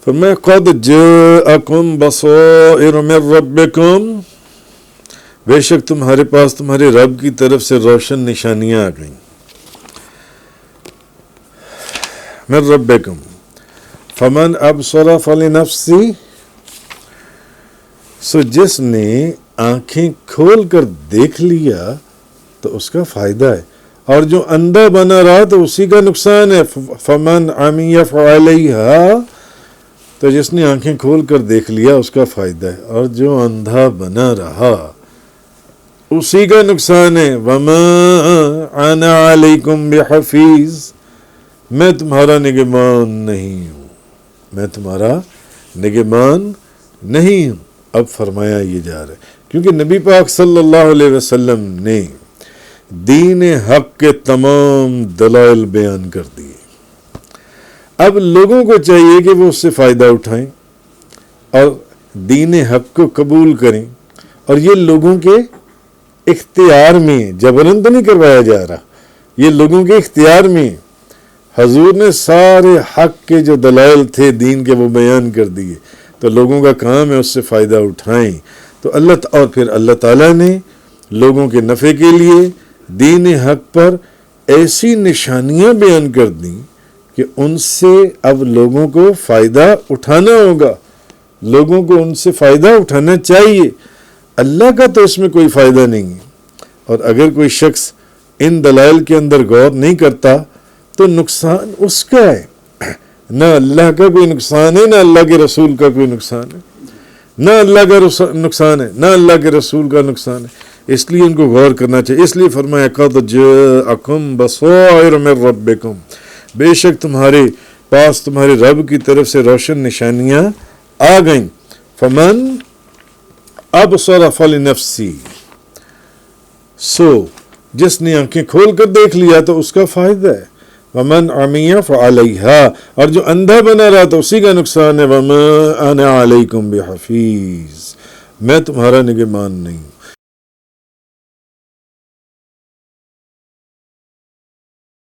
فرمایا قد جاءکم بصائر من ربکم، بے شک تمہارے پاس تمہارے رب کی طرف سے روشن نشانیاں آ گئیں. من ربکم فمن ابصر فلنفسی، سو جس نے آنکھیں کھول کر دیکھ لیا تو اس کا فائدہ ہے، اور جو اندھا بنا رہا تو اسی کا نقصان ہے. فمن عمی فعلیہا، تو جس نے آنکھیں کھول کر دیکھ لیا اس کا فائدہ ہے، اور جو اندھا بنا رہا اسی کا نقصان ہے. وما انا علیکم بحفیظ، میں تمہارا نگہبان نہیں ہوں، میں تمہارا نگہبان نہیں ہوں. اب فرمایا یہ جا رہا ہے کیونکہ نبی پاک صلی اللہ علیہ وسلم نے دین حق کے تمام دلائل بیان کر دیے. اب لوگوں کو چاہیے کہ وہ اس سے فائدہ اٹھائیں اور دین حق کو قبول کریں، اور یہ لوگوں کے اختیار میں، جبراً تو نہیں کروایا جا رہا، یہ لوگوں کے اختیار میں. حضور نے سارے حق کے جو دلائل تھے دین کے وہ بیان کر دیے، تو لوگوں کا کام ہے اس سے فائدہ اٹھائیں. تو اور پھر اللہ تعالیٰ نے لوگوں کے نفع کے لیے دین حق پر ایسی نشانیاں بیان کر دیں کہ ان سے اب لوگوں کو فائدہ اٹھانا ہوگا، لوگوں کو ان سے فائدہ اٹھانا چاہیے. اللہ کا تو اس میں کوئی فائدہ نہیں ہے، اور اگر کوئی شخص ان دلائل کے اندر غور نہیں کرتا تو نقصان اس کا ہے، نہ اللہ کا کوئی نقصان ہے، نہ اللہ کے رسول کا کوئی نقصان ہے، نہ اللہ کا نقصان ہے، نہ اللہ کے رسول کا نقصان ہے. اس لیے ان کو غور کرنا چاہیے. اس لیے فرمایا قد جاءکم بصائر من ربکم، بے شک تمہارے پاس تمہارے رب کی طرف سے روشن نشانیاں آ گئیں. فمن ابصر فلنفسی، سو جس نے آنکھیں کھول کر دیکھ لیا تو اس کا فائدہ ہے. ومن عمی فعلیہا، اور جو اندھا بنا رہا تو اسی کا نقصان ہے. وما انا علیکم بحفیظ، میں تمہارا نگہبان نہیں.